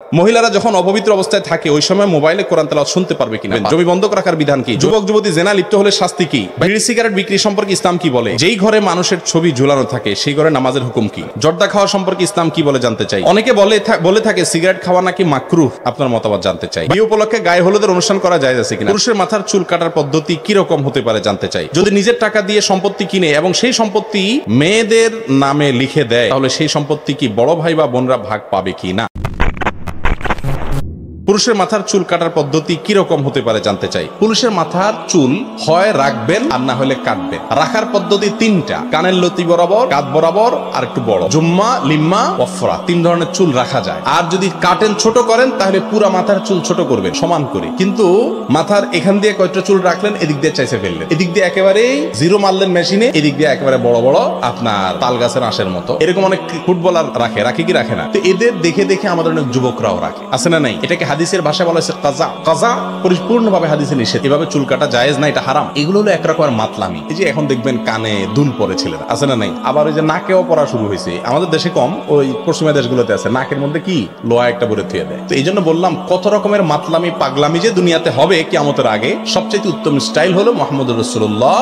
মহিলারা যখন অপবিত্র অবস্থায় থাকে ওই সময় মোবাইলে কোরআন তেলাওয়াত শুনতে পারবে কিনা, জমি বন্ধক রাখার বিধান কি, যুবক যুবতী জেনা লিপ্ত হলে শাস্তি কি, বিড়ি সিগারেট বিক্রি সম্পর্কে ইসলাম কি বলে, যেই ঘরে মানুষের ছবি ঝুলানো থাকে সেই ঘরে নামাজের হুকুম কি, জর্দা খাওয়া সম্পর্কে ইসলাম কি বলে জানতে চাই। অনেকে বলে থাকে সিগারেট খাওয়া নাকি মাকরুহ, আপনার মতামত জানতে চাই। বিয়ে উপলক্ষে গায়ে হলুদের অনুষ্ঠান করা যায় আছে কিনা, পুরুষের মাথার চুল কাটার পদ্ধতি কি রকম হতে পারে জানতে চাই। যদি নিজের টাকা দিয়ে সম্পত্তি কিনে এবং সেই সম্পত্তি মেয়েদের নামে লিখে দেয় তাহলে সেই সম্পত্তি কি বড় ভাই বা বোনরা ভাগ পাবে কি না। পুরুষের মাথার চুল কাটার পদ্ধতি কি রকম হতে পারে জানতে চাই। পুরুষের মাথার চুল হয় রাখবেন আর না হলে কাটবেন। রাখার পদ্ধতি তিনটা, কানের লতি বরাবর, কাঁধ বরাবর আর একটু বড়, জুম্মা, লিম্মা, ওয়ফরা, তিন ধরনের চুল রাখা যায়। আর যদি কাটেন ছোট করেন তাহলে পুরা মাথার চুল ছোট করবেন সমান করে, কিন্তু মাথার এখান দিয়ে কয়েকটা চুল রাখলেন, এদিক দিয়ে চাইছে ফেললেন, এদিক দিয়ে একেবারে জিরো মারলেন মেশিনে, এদিক দিয়ে একেবারে বড় বড় আপনার তাল গাছের আঁশের মতো। এরকম অনেক ফুটবলার রাখে কি রাখে না, তো এদের দেখে দেখে আমাদের অনেক যুবকরাও রাখে, আছে না নাই। এটাকে হাদিসের ভাষায় বলা হয়েছে কাজা। কাজা পরিপূর্ণভাবে হাদিসে নিষেধ, এভাবে চুল কাটা জায়েজ না, এটা হারাম। এগুলো হলো এক রকমের মাতলামি। এই যে এখন দেখবেন কানে দুল পরে ছেলেরা, আছে না নাই। আবার ওই যে নাকেও পরা শুরু হয়েছে, আমাদের দেশে কম, ওই পশ্চিমা দেশগুলোতে আছে, নাকের মধ্যে কি লোহা একটা ভরে থুয়ে দেয়। তো এই জন্য বললাম কত রকমের মাতলামি পাগলামি যে দুনিয়াতে হবে কিয়ামতের আগে, সবচেয়ে উত্তম স্টাইল হলো মুহাম্মদুর রাসূলুল্লাহ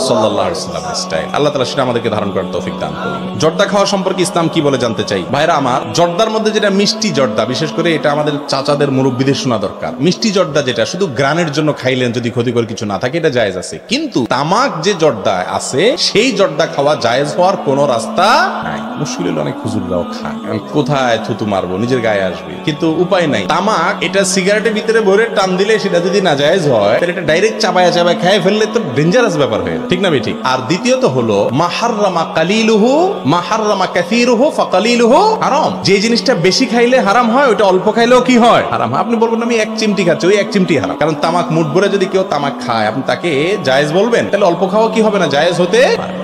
সাল্লাল্লাহু আলাইহি ওয়াসাল্লামের স্টাইল। আল্লাহ তাআলা সেটা আমাদেরকে ধারণ করার তৌফিক দান করুন। জর্দা খাওয়া সম্পর্কে ইসলাম কি বলে জানতে চাই। ভাইরা আমার, জর্দার মধ্যে যেটা মিষ্টি জর্দা, বিশেষ করে এটা আমাদের চাচাদের মুরব্বিদের শোনা দরকার। মিষ্টি জর্দা যেটা শুধু গ্রানের জন্য খাইলেন, যদি ক্ষতিকর কিছু না থাকে, এটা জায়েজ আছে। কিন্তু তামাক যে জর্দা আছে সেই জর্দা খাওয়া জায়েজ হওয়ার কোন রাস্তা নাই। মুশকিল অনেক হুজুররাও খায়, কোথায় থুতু মারবো, নিজের গায়ে আসবে, কিন্তু উপায় নাই। তামাক এটা সিগারেটের ভিতরে ভরে টান দিলে সেটা যদি না জায়েজ হয় তাহলে এটা ডাইরেক্ট চাবায়া খেয়ে ফেললে তো ডেঞ্জারাস ব্যাপার হয়ে, ঠিক না ঠিক। আর দ্বিতীয়ত হলো মাহাররামা কালিলুহু মাহাররামা কাসীরুহু ফাকালিলুহু হারাম। যে জিনিসটা বেশি খাইলে হারাম হয়, ওটা অল্প খাইলেও কি হয়, হারাম। আপনি বলবেন আমি এক চিমটি খাচ্ছি, ওই এক চিমটি হারাম। কারণ তামাক মুঠ ভরে যদি কেউ তামাক খায় আপনি তাকে জায়েজ বলবেন, তাহলে অল্প খাওয়া কি হবে না, জায়েজ হতে।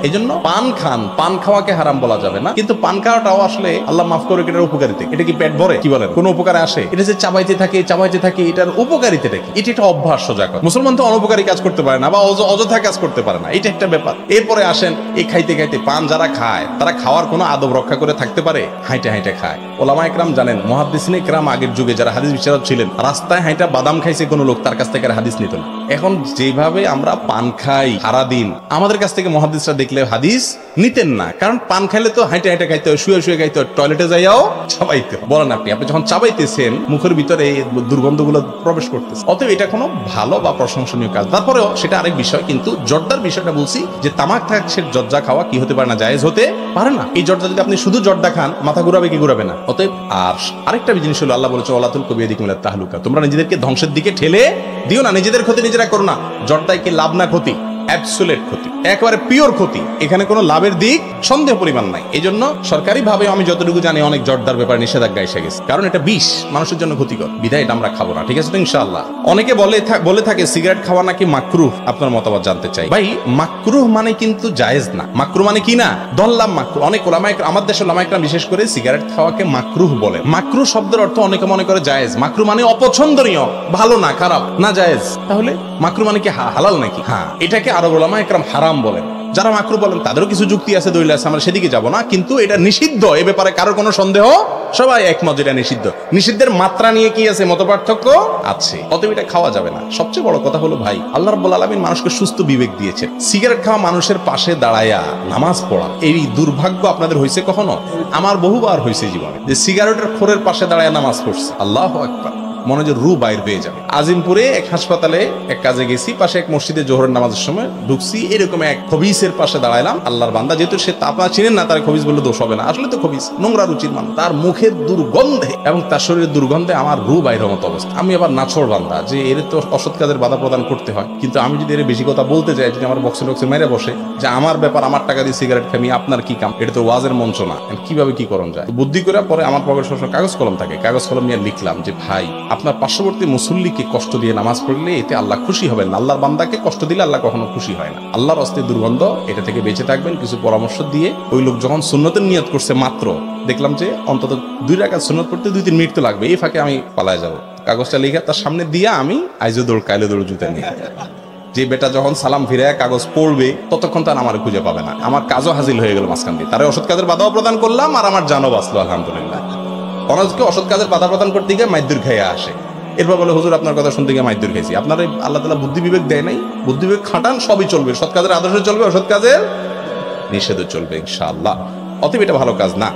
এই জন্য পান খান, পান খাওয়াকে হারাম বলা যাবে না, কিন্তু পান খাওয়াটাও আসলে আল্লাহ মাফ করে, এটার উপকারিতা, এটা কি পেট ভরে কি বলেন, কোন উপকারে আসে? এটা যে চাবাইতে থাকে এটার উপকারিতাটা কি? এটা একটা অভ্যাস। সোজা কথা, মুসলমান তো অনউপকারী কাজ করতে পারে না বা অযথা কাজ করতে পারে না, এটা একটা ব্যাপার। এরপরে আসেন এই খাইতে খাইতে, পান যারা খায় তারা খাওয়ার কোনো আদব রক্ষা করে থাকতে পারে? হাইটে হাইটে খায়। ওলামা ইকরাম জানেন, মুহাদ্দিসিনে ইকরাম আগের যুগে যারা হাদিস বিচারক ছিলেন, রাস্তায় হাইটা বাদাম খাইছে কোন লোক, তার কাছ থেকে আর হাদিস নিত না। এখন যেভাবে আমরা পান খাই সারাদিন, আমাদের কাছ থেকে মুহাদ্দিসরা দেখলে হাদিস নিতেন না, কারণ পান খাইলে তো হাইটে হাইটে খাইতে হয়, শুয়ে শুয়ে খাইতে হয়, টয়লেটে যাইয়াও চাবাইতে হয়। বলেন আপনি যখন চাবাইতেছেন মুখের ভিতরে এই দুর্গন্ধগুলো প্রবেশ করতেছে, অতএব এটা কোনো ভালো বা প্রশংসনীয় কাজ। তারপরেও সেটা আরেক বিষয়, কিন্তু জর্দার বিষয়টা বলছি যে তামাক থাকছে জর্দা খাওয়া কি হতে পারে না, জায়েজ হতে পারে না। এই জর্দা যদি আপনি শুধু জর্দা খান, মাথা ঘুরাবে কি ঘুরাবে না। অতএব আর আরেকটা জিনিস হলো, আল্লাহ বলেছে ওয়ালা তুলকু বিয়াদিকুম ইলা তাহলুকা, তোমরা নিজেদেরকে ধ্বংসের দিকে ঠেলে দিও না, নিজেদের ক্ষতি নিজেরা করো না। জর্দায় কি লাভ না ক্ষতি? অ্যাবসোলিউট ক্ষতি, একেবারে পিওর ক্ষতি, এখানে কোনো লাভের দিক সন্দেহ পরিমাণ নাই। এই জন্য সরকারি ভাবে আমি যতটুকু জানি অনেক জর্দার ব্যাপারে নিষেধাজ্ঞা এসে গেছে, কারণ এটা বিষ, মানুষের জন্য ক্ষতিকর, বিধায় এটা আমরা খাবো না, ঠিক আছে তো ইনশাআল্লাহ। অনেকে বলে থাকে সিগারেট খাওয়া নাকি মাকরুহ, আপনার মতামত জানতে চাই। ভাই মাকরুহ মানে কিন্তু জায়েজ না। মাকরুহ মানে কি না, ধরলাম মাকরুহ। অনেক ওলামা ইকরাম, আমাদের দেশের ওলামা ইকরাম বিশেষ করে সিগারেট খাওয়াকে মাকরুহ বলে। মাকরুহ শব্দের অর্থ অনেকে মনে করে জায়েজ। মাকরুহ মানে অপছন্দনীয়, ভালো না, খারাপ না, জায়েজ। তাহলে মাকরুহ মানে কি হালাল নাকি? হ্যাঁ, এটাকে আরব ওলামা ইকরাম হারাম বলেন। যারা মাকরুহ বলেন তাদেরও কিছু যুক্তি আছে, দলিল আছে, আমরা সেদিকে যাব না, কিন্তু এটা নিষিদ্ধ, এ ব্যাপারে কারো কোনো সন্দেহ, সবাই একমত এটা নিষিদ্ধ। নিষিদ্ধের মাত্রা নিয়ে কি আছে মতপার্থক্য আছে, অতএব এটা খাওয়া যাবে না। সবচেয়ে বড় কথা হলো ভাই, আল্লাহ রাব্বুল আলামিন মানুষকে সুস্থ বিবেক দিয়েছে। সিগারেট খাওয়া মানুষের পাশে দাঁড়ায়া নামাজ পড়া, এই দুর্ভাগ্য আপনাদের হয়েছে কখনো? আমার বহুবার হয়েছে জীবনে, যে সিগারেটের খোরের পাশে দাঁড়ায় নামাজ পড়ছে, আল্লাহু আকবার, মনে হয় রু বাইর হয়ে যাবে। আজিমপুরে এক হাসপাতালে এক কাজে গেছি, পাশে এক মসজিদে জোহরের নামাজের সময় ঢুকছি, এরকম এক খবিসের পাশে দাঁড়াইলাম। আল্লাহর বান্দা, যেহেতু সে আপনারা চিনেন না, তার খবিস বললে দোষ হবে না, আসলে তো খবিস নোংরা রুচির মানুষ, তার মুখের দুর্গন্ধে এবং তার শরীরের দুর্গন্ধে আমার রু বাইরের মতো অবস্থা। আমি আবার নাছোড় বান্দা, যে এর তো অসৎ কাজের বাধা প্রদান করতে হয়, কিন্তু আমি যদি এর বেশি কথা বলতে চাই, যদি আমার বক্সে মেরে বসে যে আমার ব্যাপার, আমার টাকা দিয়ে সিগারেট খামি, আপনার কি কাম, এটা তো ওয়াজের মঞ্চ না, কিভাবে কি করণ যায়। বুদ্ধি করে পরে আমার পকেটে সবসময় কাগজ কলম থাকে, কাগজ কলম নিয়ে লিখলাম যে ভাই, আপনার পার্শ্ববর্তী মুসল্লিকে কষ্ট দিয়ে নামাজ পড়লে এতে আল্লাহ খুশি হবেন না। আল্লাহর বান্দাকে কষ্ট দিলে আল্লাহ কখনো খুশি হয় না। আল্লাহর অস্তে দুর্গন্ধ, এটা থেকে বেঁচে থাকবেন। কিছু পরামর্শ দিয়ে ওই লোক যখন সুন্নতের নিয়ত করছে, মাত্র দেখলাম যে অন্তত 2 রাকাত সুন্নত পড়তে 2-3 মিনিট তো লাগবে, এই ফাঁকে আমি পালায় যাব। কাগজটা লিখে তার সামনে দিয়া আমি আইজো দৌড় কাইলে দৌড় জুতা নিয়ে, যে বেটা যখন সালাম ফিরে কাগজ পড়বে ততক্ষণ তার আমার খুঁজে পাবে না। আমার কাজও হাজির হয়ে গেল মাঝখান দিয়ে, তার অসৎ কাজের বাধাও প্রদান করলাম আর আমার জানও বাঁচলো, আলহামদুলিল্লাহ। অনাজকে অসৎ কাজের বাধা প্রদান করতে গিয়ে মাইদুর খেয়ে আসে, এরপর বলে হুজুর আপনার কথা শুনতে গিয়ে মাইদুর খেয়েছি। আপনার আল্লাহ তাআলা বুদ্ধি বিবেক দেয় নাই, বুদ্ধি বিবেক খাটান, সবই চলবে, সৎ কাজের আদর্শ চলবে, অসৎ কাজের নিষেধও চলবে ইনশাআল্লাহ। অতএব এটা ভালো কাজ না।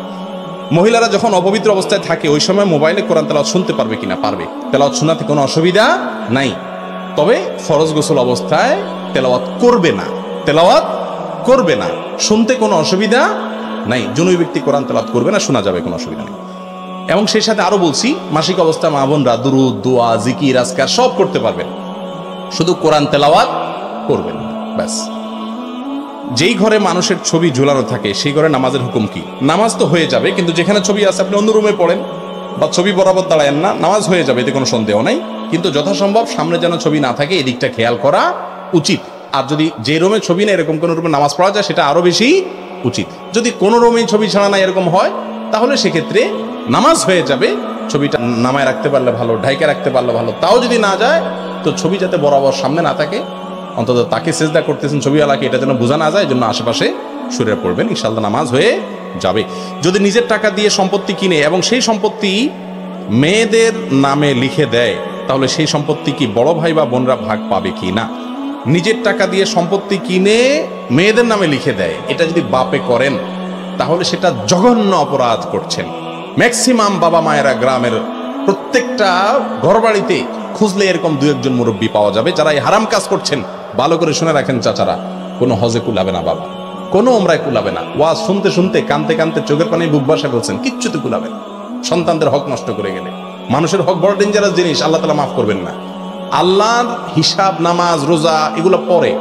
মহিলারা যখন অপবিত্র অবস্থায় থাকে ওই সময় মোবাইলে কোরআন তেলাওয়াত শুনতে পারবে কিনা? পারবে। তেলাওয়াত শোনাতে কোনো অসুবিধা নাই, তবে ফরজ গোসল অবস্থায় তেলাওয়াত করবে না, তেলাওয়াত করবে না। শুনতে কোনো অসুবিধা নাই, জুনুবি ব্যক্তি কোরআন তেলাওয়াত করবে না, শোনা যাবে, কোনো অসুবিধা নেই। এবং সেই সাথে আরো বলছি, মাসিক অবস্থায় মা বোনরা দুরুদ, দোয়া, জিকির, আজকার সব করতে পারবেন, শুধু কোরআন তেলাওয়াত করবেন না, ব্যাস। যেই ঘরে মানুষের ছবি ঝুলানো থাকে সেই ঘরে নামাজের হুকুম কি? নামাজ তো হয়ে যাবে, কিন্তু যেখানে ছবি আছে আপনি অন্য রুমে পড়েন বা ছবি বরাবর দাঁড়ায়েন না, নামাজ হয়ে যাবে, এতে কোনো সন্দেহ নাই। কিন্তু যথাসম্ভব সামনে যেন ছবি না থাকে এদিকটা খেয়াল করা উচিত। আর যদি যে রুমে ছবি নেই এরকম কোনো রুমে নামাজ পড়া যায় সেটা আরো বেশি উচিত। যদি কোনো রুমে ছবি ছাড়া না এরকম হয় তাহলে সেক্ষেত্রে নামাজ হয়ে যাবে, ছবিটা নামায় রাখতে পারলে ভালো, ঢাইকে রাখতে পারলে ভালো। তাও যদি না যায় তো ছবি যাতে বরাবর সামনে না থাকে, অন্তত তাকে সেজদা করতেছেন ছবিওয়ালাকে, এটা যেন বোঝা না যায়, জন্য আশেপাশে সরে পড়বেন, ইনশাআল্লাহ নামাজ হয়ে যাবে। যদি নিজের টাকা দিয়ে সম্পত্তি কিনে এবং সেই সম্পত্তি মেয়েদের নামে লিখে দেয় তাহলে সেই সম্পত্তি কি বড় ভাই বা বোনরা ভাগ পাবে কি না? নিজের টাকা দিয়ে সম্পত্তি কিনে মেয়েদের নামে লিখে দেয়, এটা যদি বাপে করেন তাহলে সেটা জঘন্য অপরাধ করছেন। ম্যাক্সিমাম বাবা মায়েরা গ্রামের প্রত্যেকটা ঘরবাড়িতে খুঁজলে এরকম দু একজন মুরব্বী পাওয়া যাবে যারা এই হারাম কাজ করছেন। ভালো করে শুনে রাখেন চাচারা, কোনো হজে কুলাবে না বাবা, কোনো ওমরায় কুলাবে না। ওয়াজ শুনতে শুনতে কানতে কানতে চোখের পানি বুক বাসা বলছেন, কিচ্ছুতে কুলাবে না। সন্তানদের হক নষ্ট করে গেলে, মানুষের হক বড় ডেঞ্জারাস জিনিস, আল্লাহ তাআলা মাফ করবেন না। আল্লাহর হিসাব, নামাজ, রোজা এগুলো পরে,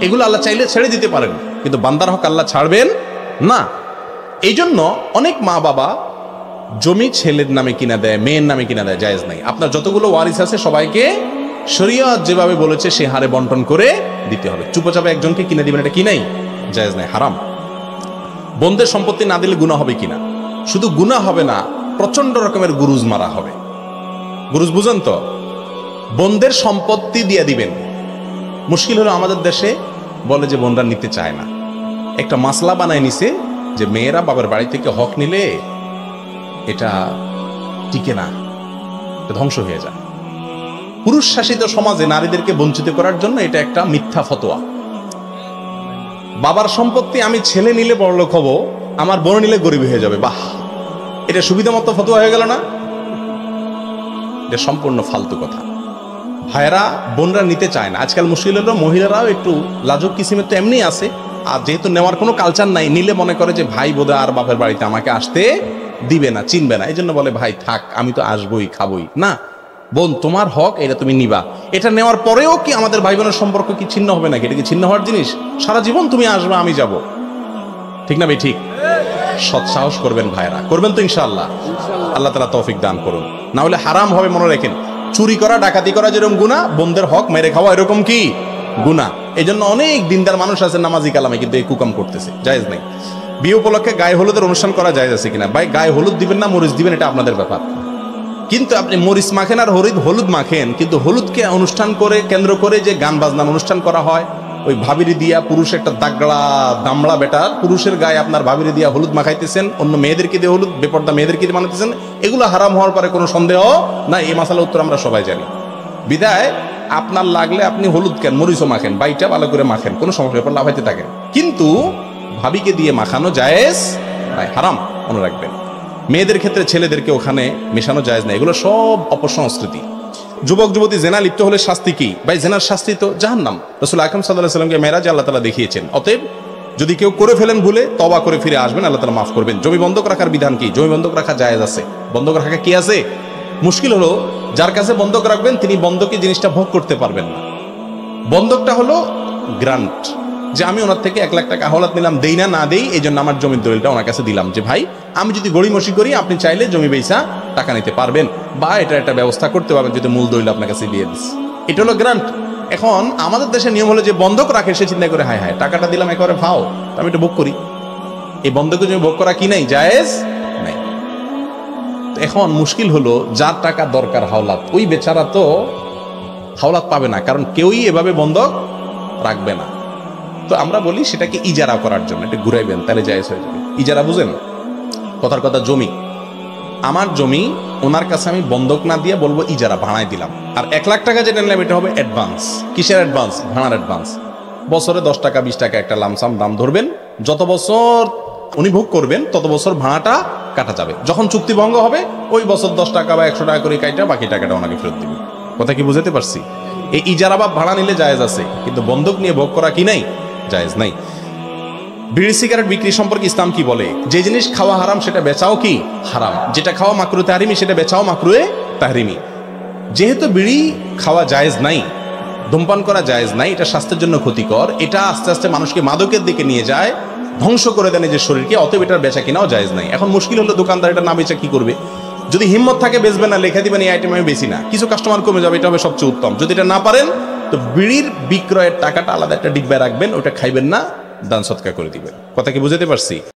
এগুলো আল্লাহ চাইলে ছেড়ে দিতে পারেন, কিন্তু বান্দার হক আল্লাহ ছাড়বেন না। এই জন্য অনেক মা বাবা জমি ছেলের নামে কিনা দেয়, মেয়ের নামে কিনা দেয়, জায়েজ নাই। আপনার যতগুলো ওয়ারিস আছে সবাইকে শরীয়ত যেভাবে বলেছে সে হারে বন্টন করে দিতে হবে। চুপচাপে একজনকে কিনে দিবেন, এটা কি নাই, জায়েজ নাই, হারাম। বোনদের সম্পত্তি না দিলে গুনাহ হবে কিনা? শুধু গুনাহ হবে না, প্রচন্ড রকমের গুরুজ মারা হবে। গুরুজ বুঝেন তো? বোনদের সম্পত্তি দিয়ে দিবেন। মুশকিল হলো আমাদের দেশে বলে যে বোনরা নিতে চায় না, একটা মাসলা বানায় নিছে যে মেয়েরা বাবার বাড়ি থেকে হক নিলে এটা টিকে না, ধ্বংস হয়ে যায়। পুরুষ শাসিত সমাজে নারীদেরকে বঞ্চিত করার জন্য এটা একটা মিথ্যা ফতোয়া। বাবার সম্পত্তি আমি ছেলে নিলে বড়লোক হব, আমার বোন নিলে গরিব হয়ে যাবে, বাহ, এটা সুবিধা মতো ফতোয়া হয়ে গেল না? এটা সম্পূর্ণ ফালতু কথা। ভাইয়েরা, বোনরা নিতে চায় না। আজকাল মুশকিল হলো মহিলারাও একটু লাজুক কিসিমের তো এমনি আছে, আর যেহেতু নেওয়ার কোনো কালচার নাই, নিলে মনে করে যে ভাই বোধহয় আর বাপের বাড়িতে আমাকে আসতে দিবে না, চিনবে না, এই জন্য বলে ভাই থাক, আমি তো আসবই, খাবই না। বোন, তোমার হক, এটা তুমি নিবা। এটা নেওয়ার পরেও কি আমাদের ভাই বোনের সম্পর্ক কি ছিন্ন হবে নাকি? এটা কি ছিন্ন হওয়ার জিনিস? সারা জীবন তুমি আসবা, আমি যাব, ঠিক না ভাই? ঠিক। সৎ সাহস করবেন ভাইরা, করবেন তো ইনশাআল্লাহ? আল্লাহ তাআলা তৌফিক দান করুন। না হলে হারাম হবে, মনে রাখেন। চুরি করা, ডাকাতি করা যেরকম গুনাহ, বোনদের হক মেরে খাওয়া এরকম কি গুনাহ। এই জন্য অনেক দিনদার মানুষ আছে নামাজি কালামে, কিন্তু এই কুকাম করতেছে, জায়েজ নেই। বিয়ে উপলক্ষে গায়ে হলুদের অনুষ্ঠান করা জায়েজ আছে কিনা? ভাই, গায়ে হলুদ দিবেন না মরিচ দিবেন এটা আপনাদের ব্যাপার, কিন্তু আপনি মরিচ মাখেন আর হলুদ মাখেন, কিন্তু হলুদকে অনুষ্ঠান করে কেন্দ্র করে যে গান বাজনার অনুষ্ঠান করা হয়, ওই ভাবিরি দিয়া, পুরুষ একটা দাগড়া দামড়া বেটা পুরুষের গায়ে আপনার ভাবিরি দিয়া হলুদ মাখাইতেছেন, অন্য মেয়েদেরকে দিয়ে হলুদ, বেপর্দা মেয়েদেরকে দিয়ে বানাইতেছেন, এগুলো হারাম হওয়ার পরে কোনো সন্দেহ না। এই মাসালা উত্তর আমরা সবাই জানি। বিদায় আপনার লাগলে আপনি হলুদ কেন, মরিচও মাখেন, বাইটা ভালো করে মাখেন, কোনো সমস্যা ব্যাপার, লাফাইতে থাকেন, কিন্তু ভাবিকে দিয়ে মাখানো জায়েজ নাই, হারাম, মনে রাখবেন। মেয়েদের ক্ষেত্রে ছেলেদেরকে ওখানে মেশানো জায়েজ নাই, এগুলো সব অপসংস্কৃতি। যুবক যুবতী জেনা লিপ্ত হলে শাস্তি কি? ভাই, জেনার শাস্তি তো জাহান্নাম। রাসূল আকরাম সাল্লাল্লাহু আলাইহি ওয়াসাল্লামকে মেরাজে আল্লাহ তাআলা দেখিয়েছেন। অতএব যদি কেউ করে ফেলেন ভুলে, তওবা করে ফিরে আসবেন, আল্লাহ তাআলা মাফ করবেন। জমি বন্ধক রাখার বিধান কি? জমি বন্ধক রাখা জায়েজ আছে। বন্ধক রাখা কি আছে? মুশকিল হলো যার কাছে বন্ধক রাখবেন তিনি বন্ধকি জিনিসটা ভোগ করতে পারবেন না। বন্ধকটা হলো গ্রান্ট, যে আমি ওনার থেকে 1 লাখ টাকা হাওলাত নিলাম, দেই না, না দেই, এই জন্য আমার জমির দলিলটা ওনার কাছে দিলাম, যে ভাই আমি যদি গড়িমসি করি আপনি চাইলে জমি বেচা টাকা নিতে পারবেন, বা এটা একটা ব্যবস্থা করতে পারবেন, যদি মূল দলিল আপনার কাছে দিয়ে দিস। এটা হলো গ্রান্ট। এখন আমাদের দেশের নিয়ম হলো যে বন্ধক রাখে সে চিন্তা করে হায় হায় টাকাটা দিলাম একেবারে ভাও, আমি এটা ভোগ করি। এই বন্ধকে জমি ভোগ করা কি নাই? জায়েজ নাই। এখন মুশকিল হলো যার টাকা দরকার হাওলাত, ওই বেচারা তো হাওলাত পাবে না, কারণ কেউই এভাবে বন্ধক রাখবে না। তো আমরা বলি সেটাকে ইজারা করার জন্য, এটা ঘুরাইবেন, তাহলে জায়েজ হয়ে যাবে। ইজারা বুঝেন? কথার কথা জমি, আমার জমি ওনার কাছে আমি বন্ধক না দিয়ে বলবো ইজারা, ভাড়ায় দিলাম। আর 1 লাখ টাকা যেটা নিলাম এটা হবে অ্যাডভান্স। কিসের অ্যাডভান্স? ভাড়ার অ্যাডভান্স। বছরে 10 টাকা 20 টাকা একটা লামসাম দাম ধরবেন, যত বছর উনি ভোগ করবেন তত বছর ভাড়াটা কাটা যাবে। যখন চুক্তি ভঙ্গ হবে ওই বছর 10 টাকা বা 100 টাকা করে কাইটা বাকি টাকাটা ওনাকে ফেরত দিবে। কথা কি বুঝাতে পারছি? এই ইজারা বা ভাড়া নিলে জায়েজ আছে, কিন্তু বন্ধক নিয়ে ভোগ করা কি নাই? জায়েজ নাই। বিড়ি সিগারেট বিক্রি সম্পর্কে ইসলাম কি বলে? যে জিনিস খাওয়া হারাম সেটা বেচাও কি হারাম, যেটা খাওয়া মাকরুহ তাহরিমি সেটা বেচাও মাকরুহে তাহরিমি। যেহেতু বিড়ি খাওয়া জায়েজ নাই, ধূমপান করা জায়েজ নাই, এটা স্বাস্থ্যের জন্য ক্ষতিকর, এটা আস্তে আস্তে মানুষকে মাদকের দিকে নিয়ে যায়, ধ্বংস করে দেয় নিজের শরীরকে, অতএব এটার বেচা কিনাও জায়েজ নাই। এখন মুশকিল হলো দোকানদার এটা না বেচা কি করবে? যদি হিম্মত থাকে বেচবে না, লেখা দিবেন এই আইটেম আমি বেশি না, কিছু কাস্টমার কমে যাবে, এটা হবে সবচেয়ে উত্তম। যদি এটা না পারেন তো বিড়ির বিক্রয়ের টাকাটা আলাদা একটা ডিব্বায় রাখবেন, ওটা খাইবেন না, দান সৎকার করে দিবেন। কথা কি বুঝাতে পারছি?